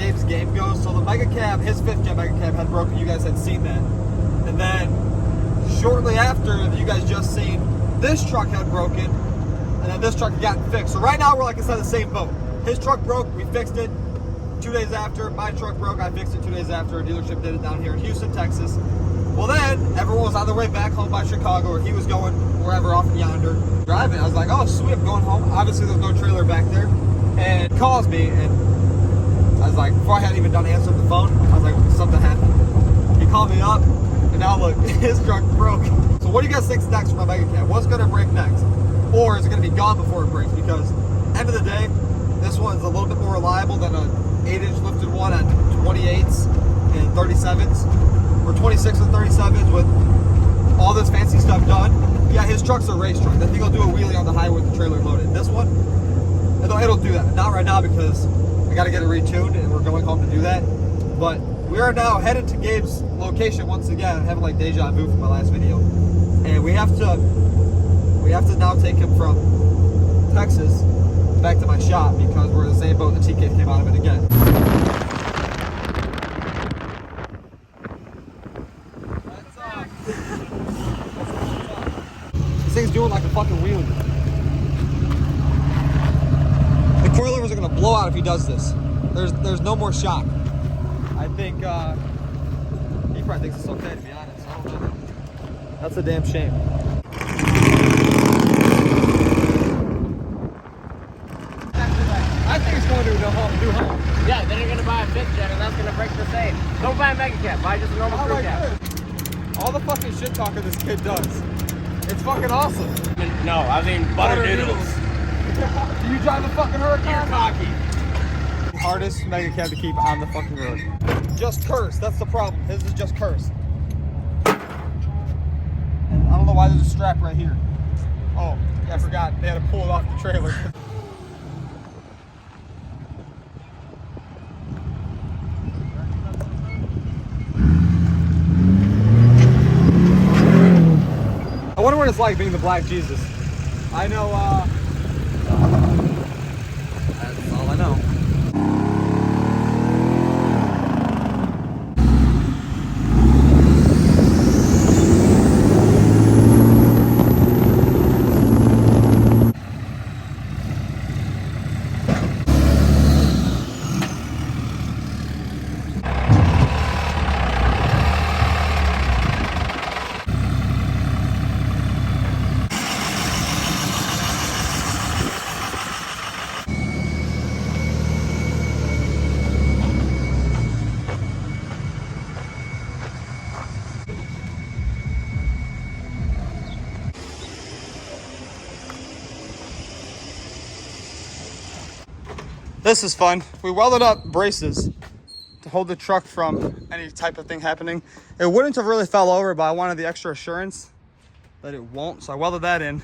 Gabe's game goes. So the Mega Cab, his 5th gen Mega Cab had broken. You guys had seen that. And then shortly after, you guys just seen this truck had broken. And then this truck had gotten fixed. So right now we're like inside the same boat. His truck broke, we fixed it. 2 days after, my truck broke, I fixed it 2 days after. A dealership did it down here in Houston, Texas. Well then, everyone was on their way back home by Chicago, or he was going wherever off yonder. Driving, I was like, oh sweet, I'm going home. Obviously there's no trailer back there. And he calls me, and I was like, before I hadn't even done answering the phone, I was like, something happened. He called me up, and now look, his truck broke. So what do you guys think's next for my Mega Cab? What's gonna break next? Or is it gonna be gone before it breaks? Because end of the day, this one's a little bit more reliable than a 8-inch lifted one on 28s and 37s, or 26 and 37s with all this fancy stuff done. Yeah, his truck's a race truck. I think he'll do a wheelie on the highway with the trailer loaded. This one, it'll do that. Not right now because I got to get it retuned and we're going home to do that. But we are now headed to Gabe's location once again. I'm having like deja vu from my last video, and we have to now take him from Texas back to my shop because we're in the same boat the TK came out of it again. This thing's doing like a fucking wheelie. The coilovers are gonna blow out if he does this. There's no more shock. I think he probably thinks it's okay, to be honest. I don't know. That's a damn shame. I think it's going to do home. Yeah, then you're gonna buy a 5th gen and that's gonna break the same. Don't buy a Mega Cab, buy just a normal crew cab. All the fucking shit talking this kid does. It's fucking awesome. No, I mean butter noodles. Do you drive the fucking Huracan? You're cocky. Hardest Mega Cab to keep on the fucking road. Just curse, that's the problem. His is just curse. I don't know why there's a strap right here. Oh, yeah, I forgot. They had to pull it off the trailer. I wonder what it's like being the Black Jesus. I know, that's all I know. This is fun. We welded up braces to hold the truck from any type of thing happening. It wouldn't have really fell over, but I wanted the extra assurance that it won't. So I welded that in.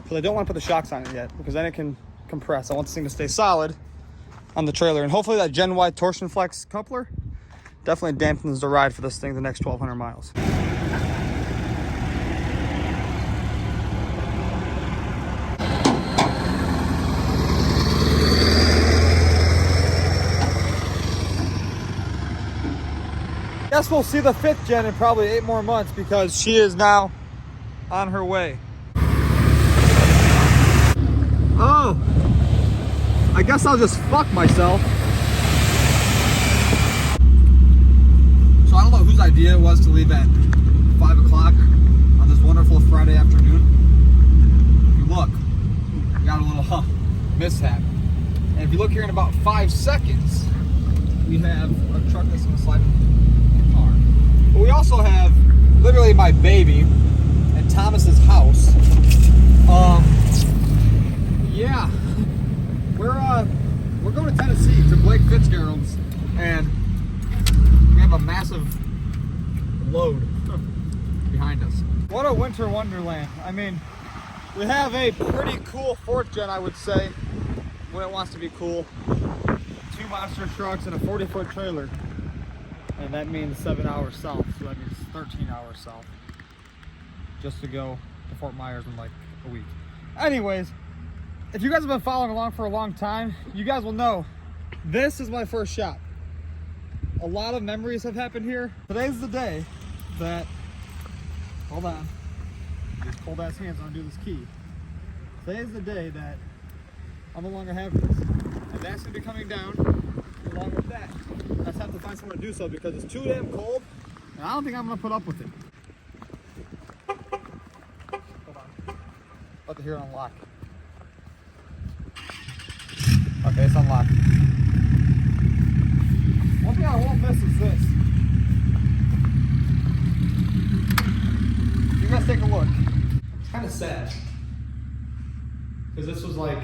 Because I don't want to put the shocks on it yet, because then it can compress. I want this thing to stay solid on the trailer. And hopefully that Gen Y torsion flex coupler definitely dampens the ride for this thing the next 1,200 miles. Guess we'll see the 5th gen in probably 8 more months because she is now on her way. Oh, I guess I'll just fuck myself. So I don't know whose idea it was to leave at 5 o'clock on this wonderful Friday afternoon. If you look, we got a little mishap. And if you look here in about 5 seconds, we have a truck that's gonna slide in. But we also have literally my baby and Thomas's house. Yeah, we're going to Tennessee to Blake Fitzgerald's, and we have a massive load behind us. What a winter wonderland. I mean, we have a pretty cool 4th gen, I would say, when it wants to be cool. 2 monster trucks and a 40-foot trailer. And that means 7 hours south, so that means 13 hours south. Just to go to Fort Myers in like a week. Anyways, if you guys have been following along for a long time, you guys will know This is my first shop. A lot of memories have happened here. Today's the day that, hold on, these cold ass hands undo this key. Today's the day that I no longer have this. And that's gonna be coming down along with that. I just have to find someone to do so because it's too damn cold and I don't think I'm gonna put up with it. Hold on. Let the hear it unlock. Okay, it's unlocked. One thing I won't miss is this. You guys take a look. It's kind of sad. Because this was like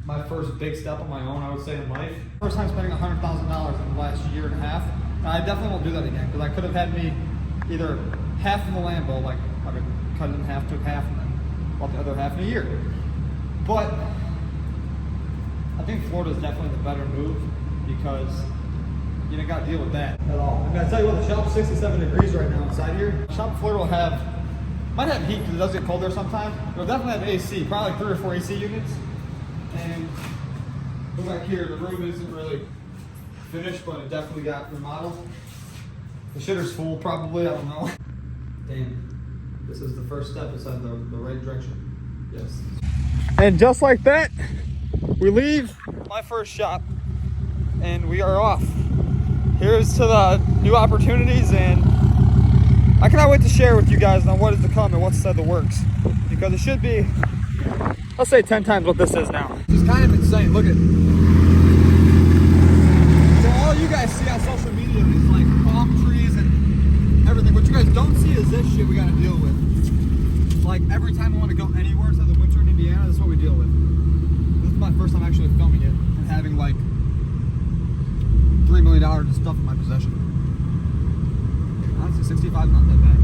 my first big step on my own, I would say, in life. First time spending $100,000 in the last year and a half. And I definitely won't do that again because I could have had me either half in the Lambo, like I could cut it in half, took half, and then bought the other half in a year. But I think Florida is definitely the better move because you don't got to deal with that at all. I'm gonna tell you what, the shop's 67 degrees right now inside here. Shop in Florida will have, might have heat because it does get cold there sometimes. It'll definitely have AC, probably like 3 or 4 AC units. And look back here, the room isn't really finished, but it definitely got remodeled. The shitter's full probably, I don't know. Damn, this is the first step inside the right direction. Yes. And just like that, we leave my first shop and we are off. Here's to the new opportunities, and I cannot wait to share with you guys on what is to come and what's inside the works. Because it should be, let's say 10 times what this is now. It's kind of insane, look at. So all you guys see on social media is like palm trees and everything. What you guys don't see is this shit we gotta deal with. Like every time I want to go anywhere inside the winter in Indiana, this is what we deal with. This is my first time actually filming it and having like $3 million of stuff in my possession. Honestly, 65 not that bad.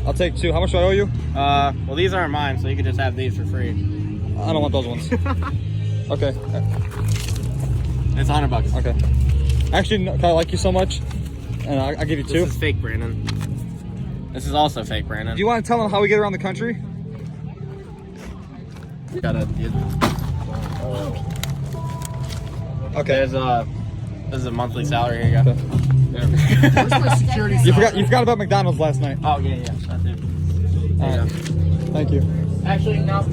I'll take 2. How much do I owe you? Well, these aren't mine, so you can just have these for free. I don't want those ones. Okay. It's $100. Okay. Actually, I like you so much, and I'll give you 2. This is fake, Brandon. This is also fake, Brandon. Do you want to tell them how we get around the country? Okay. This is a monthly salary. Here you go. Yeah. Where's my security? You forgot about McDonald's last night. Oh yeah, that's it. Alright. Thank you. Actually, no.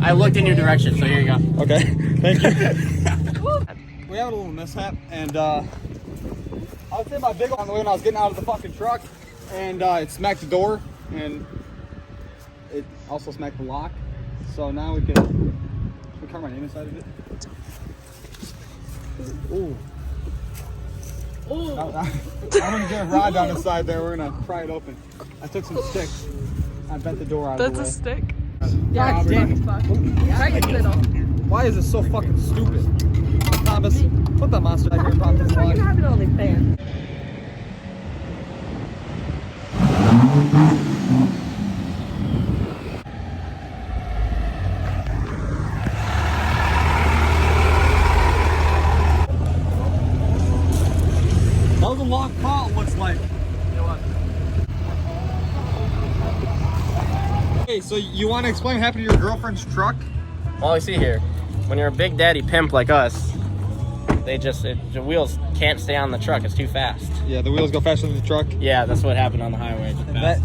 I looked in your direction, so here you go. Okay. Thank you. We had a little mishap, and I would say my big one on the way when I was getting out of the fucking truck, and it smacked the door, and it also smacked the lock. So now we can cover my name inside of it. Ooh. Ooh. I'm gonna get a rod down the side there. We're gonna pry it open. I took some sticks. I bent the door out of the way. That's a stick? Yeah, it's why is it so fucking stupid? Thomas, put that monster out here and pop this How log. you have it on the fan? That was a long call, it looks like. Hey, so you want to explain what happened to your girlfriend's truck? Well, you see here, when you're a big daddy pimp like us, the wheels can't stay on the truck. It's too fast. Yeah, the wheels go faster than the truck. Yeah, that's what happened on the highway.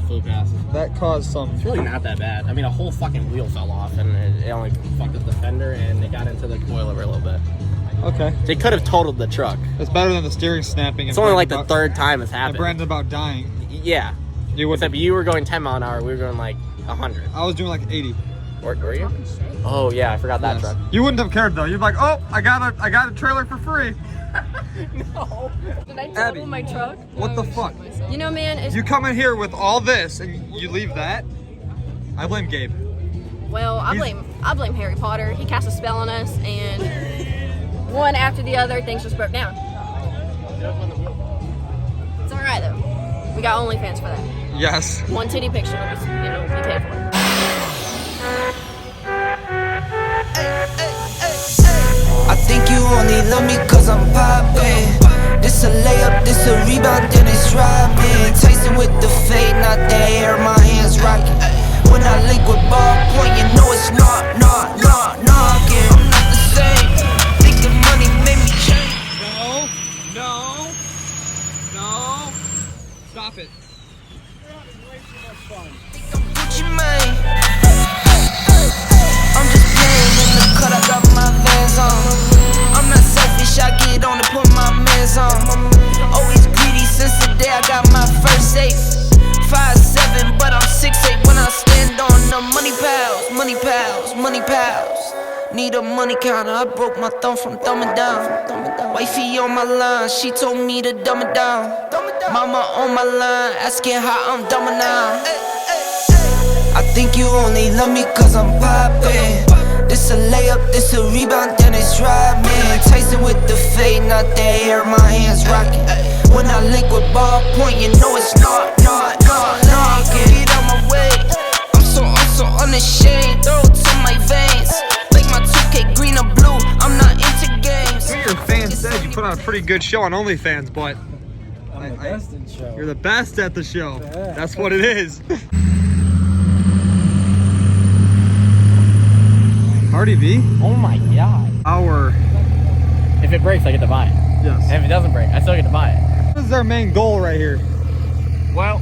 Flew past. That caused some. It's really not that bad. I mean, a whole fucking wheel fell off, and it only fucked up the fender, and it got into the coilover a little bit. Okay. They could have totaled the truck. It's better than the steering snapping. It's only like the third time it's happened. And Brandon about dying. Yeah. You would. Except you were going 10 mile an hour. We were going like 100. I was doing like 80. Were you? Oh yeah, I forgot that truck. You wouldn't have cared though. You'd be like, oh, I got a trailer for free. No. Did I Abby, total my truck? What the fuck? You know, man, it's, You come in here with all this and you leave that? I blame Gabe. well, I blame Harry Potter. He cast a spell on us, and one after the other, things just broke down. We got OnlyFans for that. Yes. One titty picture will be, be paid for. I think you only love me cause I'm poppin'. This a layup, this a rebound, then it's dropping. Tyson with the fade, not the hair, my hands rockin'. When I link with ballpoint, you know it's knockin'. I'm not the same. Thinking money made me change. No. Stop it. Gucci Mane. I'm just playing in the cut, I got my Vans on. I'm not selfish, I get on and put my mans on. Always greedy since the day I got my first ace. 5'7", but I'm 6'8" when I stand on the money pals. Need a money counter, I broke my thumb from thumbing down. Wifey on my line, she told me to dumb it down. Mama on my line, asking how I'm dumbing now. I think you only love me cause I'm poppin'. This a layup, this a rebound, then it's driving. Tyson with the fade, not the hair, my hands rockin'. When I link with ballpoint, you know it's not. Get out my way. I'm so unashamed. Throw it to my veins. Like my 2K green or blue, I'm not into games. Your fans said you put on a pretty good show on OnlyFans, but I'm the best in show. you're the best at the show. That's what it is. Cardi B? Oh my god. If it breaks, I get to buy it. Yes. And if it doesn't break, I still get to buy it. What is their main goal right here? Well,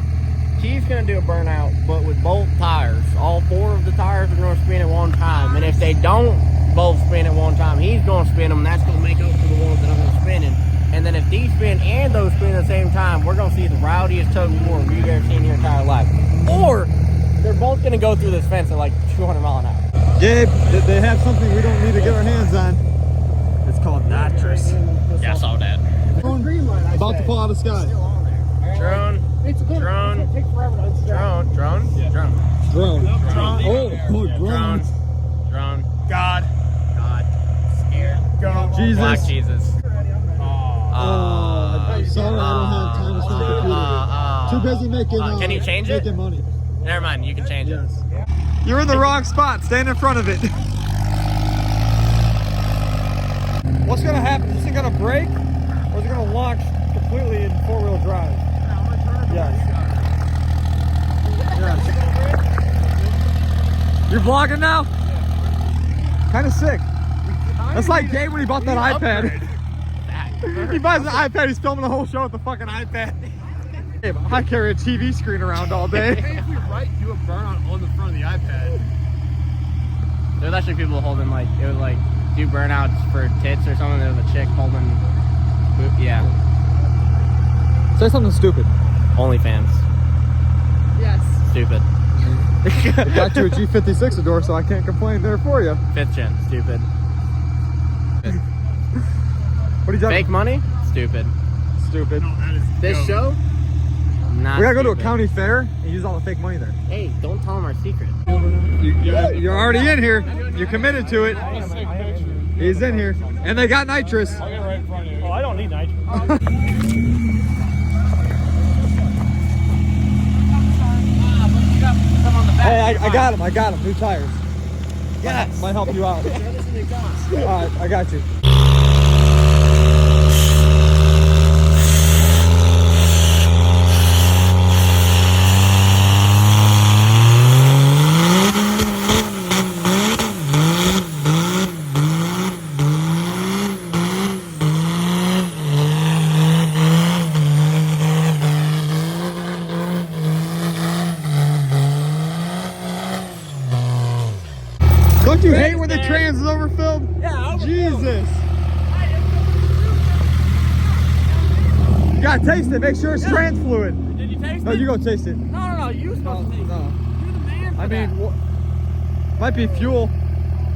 he's gonna do a burnout, but with both tires. All 4 of the tires are gonna spin at one time. And if they don't both spin at one time, he's gonna spin them. That's gonna make up for the ones that aren't spinning. And then if these spin and those spin at the same time, we're gonna see the rowdiest tug of war you've ever seen in your entire life. Or they're both gonna go through this fence at like 200 miles an hour. Gabe, they have something we don't need to get our hands on. It's called nitrous. Yeah, I saw that. About to fall out of the sky. Drone. Drone. Drone. Drone. Oh, Drone. Drone. God. Scared. Go. Jesus. Black Jesus. Sorry, I don't have time to stop the computer. Too busy making. Can you change it? Making money. Never mind, you can change it. You're in the wrong spot. Stand in front of it. What's gonna happen? Is this thing gonna break, or is it gonna launch completely in 4-wheel drive? Yes. You're vlogging now? Kind of sick. That's like Gabe when he bought that iPad. He buys an iPad, he's filming the whole show with the fucking iPad. Gabe, I carry a TV screen around all day. Hey, if we do a burnout on the front of the iPad. There's actually people holding like, it was like, do burnouts for tits or something. There was a chick holding, yeah. Say something stupid. OnlyFans. Yes. Stupid. It got you a G56 door, so I can't complain there for you. 5th gen. Stupid. What are you talking? Fake money? Stupid. Stupid. This show? Not We gotta go to a stupid. county fair and use all the fake money there. Hey, don't tell them our secret. You're already in here. You're committed to it. He's in here. And they got nitrous. Oh, I don't need nitrous. Hey, I got him. New tires. Yes. Might help you out. Alright, I got you. Don't you hate when the trans is overfilled? Yeah, Jesus. You gotta taste it. Make sure it's trans fluid. Did you taste No, you go taste it. No, you're supposed to taste No. it. You're the man for I mean, might be fuel.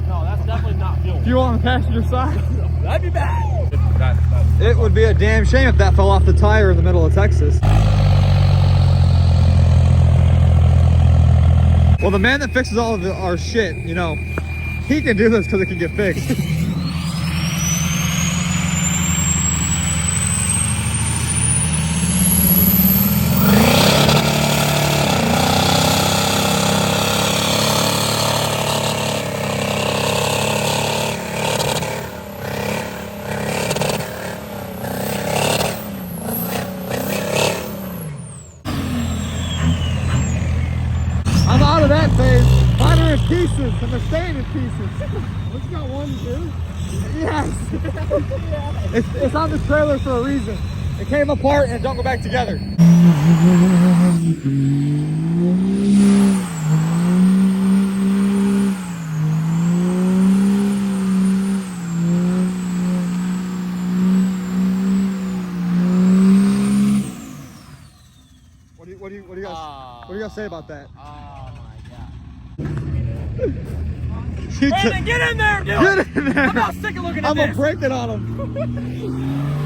no, that's definitely not fuel. Fuel on the passenger side. That'd be bad. It would be a damn shame if that fell off the tire in the middle of Texas. Well, the man that fixes all of our shit, you know, he can do this because it can get fixed. pieces, and they're staying in pieces. Let's got one, two. Yes. It's on this trailer for a reason. It came apart and it don't go back together. What do you guys say about that? Oh my god. Brandon, Get in there, dude! Get in there! I'm not sick of looking at I'm this. gonna break it on him.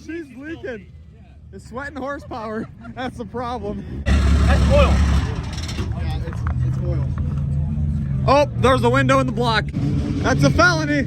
She's leaking. It's sweating horsepower. That's the problem. That's oil. Yeah, it's oil. Oh, there's a window in the block. That's a felony.